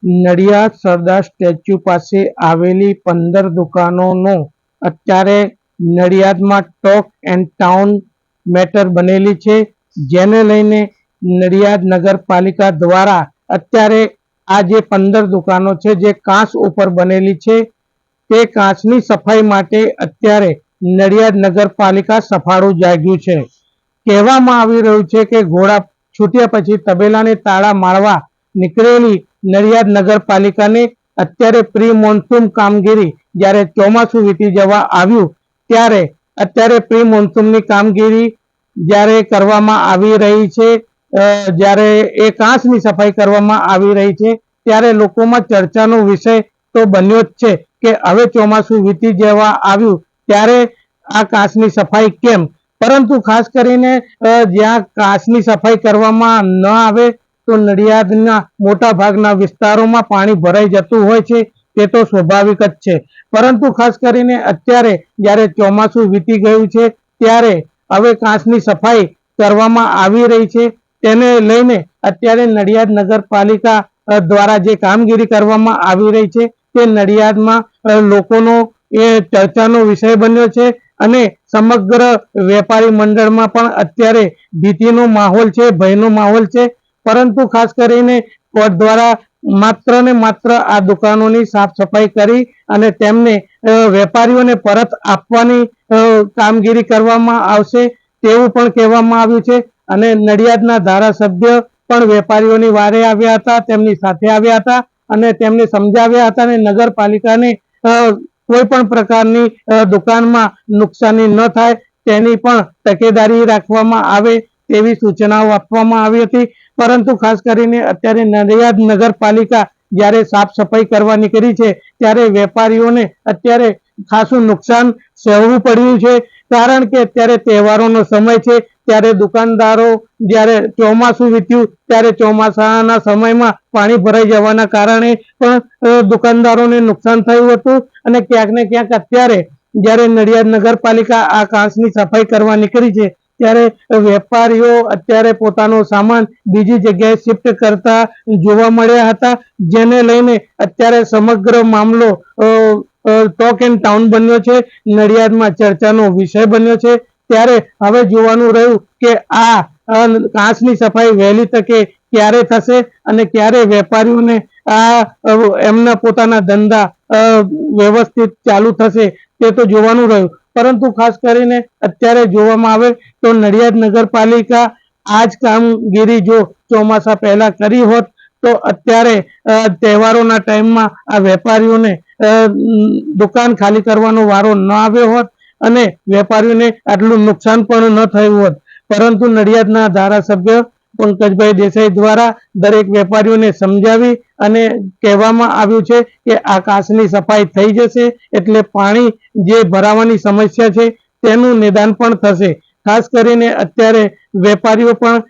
નડિયાદ સરદાર statue પાસે આવેલી 15 દુકાનોનો અત્યારે નડિયાદમાં ટોક એન્ડ ટાઉન મેટર બનેલી છે, જેને લઈને નડિયાદ નગરપાલિકા દ્વારા અત્યારે આ જે 15 દુકાનો છે જે કાંચ ઉપર બનેલી છે તે કાંચની સફાઈ માટે અત્યારે નડિયાદ નગરપાલિકા સફાળું જાગ્યું છે। કહેવામાં આવી રહ્યું છે કે ઘોડા છૂટ્યા પછી તબેલાને તાળા મારવા નીકળેલી નડિયાદ નગરપાલિકાને અત્યારે પ્રી મોન્સૂન કામગીરી જ્યારે ચોમાસું વીતી જવા આવ્યું ત્યારે અત્યારે પ્રી મોન્સૂનની કામગીરી જ્યારે કરવામાં આવી રહી છે, જ્યારે એ કાંચની સફાઈ કરવામાં આવી રહી છે ત્યારે લોકોમાં ચર્ચાનો વિષય તો બન્યો જ છે કે હવે ચોમાસું વીતી જવા આવ્યું ત્યારે આ કાંચની સફાઈ કેમ, પરંતુ ખાસ કરીને જ્યાં કાંચની સફાઈ કરવામાં ન આવે તો નડિયાદના મોટા ભાગના વિસ્તારોમાં પાણી ભરાઈ જતું હોય છે, તે તો સ્વાભાવિક જ છે। પરંતુ ખાસ કરીને અત્યારે જ્યારે ચોમાસું વીતી ગયું છે ત્યારે હવે કાંચની સફાઈ કરવામાં આવી રહી છે, તેને લઈને અત્યારે નડિયાદ નગરપાલિકા દ્વારા જે કામગીરી કરવામાં આવી રહી છે તે નડિયાદમાં લોકોનો એ ચર્ચાનો વિષય બન્યો છે અને સમગ્ર વેપારી મંડળમાં પણ અત્યારે ભીતિનો માહોલ છે, ભયનો માહોલ છે। પરંતુ ખાસ કરીને કોર્ટ દ્વારા માત્ર ને માત્ર આ દુકાનોની સાફ સફાઈ કરી અને તેમને વેપારીઓને પરત આપવાની કામગીરી કરવામાં આવશે તેવું પણ કહેવામાં આવ્યું છે અને નડિયાદના ધારાસભ્ય પણ વેપારીઓની વારે આવ્યા હતા, તેમની સાથે આવ્યા હતા અને તેમને સમજાવ્યા હતા અને નગરપાલિકાને કોઈ પણ પ્રકારની દુકાનમાં નુકસાની ન થાય તેની પણ તકેદારી રાખવામાં આવે તેવી સૂચનાઓ આપવામાં આવી હતી। પરંતુ ખાસ કરીને અત્યારે નડિયાદ નગરપાલિકા જ્યારે સાફ સફાઈ કરવા નીકળી છે ત્યારે વેપારીઓને અત્યારે ખાસું નુકસાન સહેવું પડ્યું છે, કારણ કે અત્યારે તહેવારોનો સમય છે ત્યારે દુકાનદારો જ્યારે ચોમાસું વીત્યું ત્યારે ચોમાસાના સમયમાં પાણી ભરાઈ જવાના કારણે પણ દુકાનદારોને નુકસાન થયું હતું અને ક્યાંક ને ક્યાંક અત્યારે જ્યારે નડિયાદ નગરપાલિકા આ કાંચની સફાઈ કરવા નીકળી છે ત્યારે વેપારીઓ અત્યારે પોતાનો સામાન બીજી જગ્યાએ શિફ્ટ કરતા જોવા મળ્યા હતા, જેને લઈને અત્યારે સમગ્ર મામલો ટોક એન્ડ ટાઉન બન્યો છે, નડિયાદમાં ચર્ચાનો વિષય બન્યો છે। ત્યારે હવે જોવાનું રહ્યું કે આ કાંચની સફાઈ વહેલી તકે ક્યારે થશે અને ક્યારે વેપારીઓને આ એમના પોતાના ધંધા વ્યવસ્થિત ચાલુ થશે તે તો જોવાનું રહ્યું। પરંતુ ખાસ કરીને અત્યારે જોવામાં આવે તો નડિયાદ નગરપાલિકા આ જ કામગીરી જો ચોમાસા પહેલા કરી હોત તો અત્યારે તહેવારોના ટાઈમમાં આ વેપારીઓને દુકાન ખાલી કરવાનો વારો ન આવ્યો હોત અને વેપારીઓને આટલું નુકસાન પણ ન થયું હોત। પરંતુ નડિયાદના ધારાસભ્ય પંકજભાઈ દેસાઈ દ્વારા દરેક વેપારીઓને સમજાવી અને કહેવામાં આવ્યું છે કે આ કાંચની સફાઈ થઈ જશે એટલે પાણી જે ભરાવાની સમસ્યા છે તેનું નિદાન પણ થશે। ખાસ કરીને અત્યારે વેપારીઓ પણ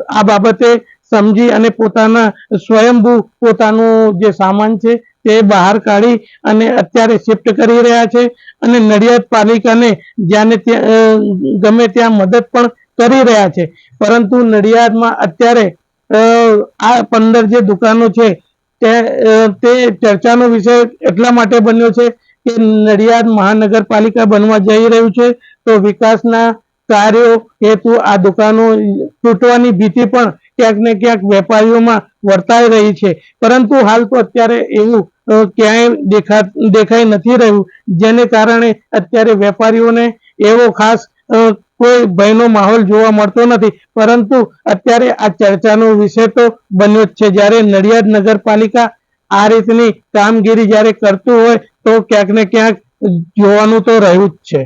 આ બાબતે સમજી અને પોતાના સ્વયંભૂ પોતાનું જે સામાન છે તે બહાર કાઢી અને અત્યારે શિફ્ટ કરી રહ્યા છે અને નડિયાદ પાલિકાને જ્યાં ગમે ત્યાં મદદ પણ કરી રહ્યા છે। પરંતુ નડિયાદમાં અત્યારે આ 15 જે દુકાનો છે તે ચર્ચાનો વિષય એટલા માટે બન્યો છે કે નડિયાદ મહાનગરપાલિકા બનવા જઈ રહ્યું છે તો વિકાસના કાર્યો હેતુ આ દુકાનો તૂટવાની ભીતિ પણ ક્યાંક ને ક્યાંક વેપારીઓમાં વર્તાઈ રહી છે, પરંતુ હાલ તો અત્યારે એવું ક્યાંય દેખાઈ નથી રહ્યું, જેને કારણે અત્યારે વેપારીઓને એવો ખાસ કોઈ ભયનો માહોલ જોવા મળતો નથી। પરંતુ અત્યારે આ ચર્ચાનો વિષય તો બન્યો જ છે, જ્યારે નડિયાદ નગરપાલિકા આ રીતની કામગીરી જ્યારે કરતું હોય તો ક્યાંક ને ક્યાંક જોવાનું તો રહ્યું જ છે।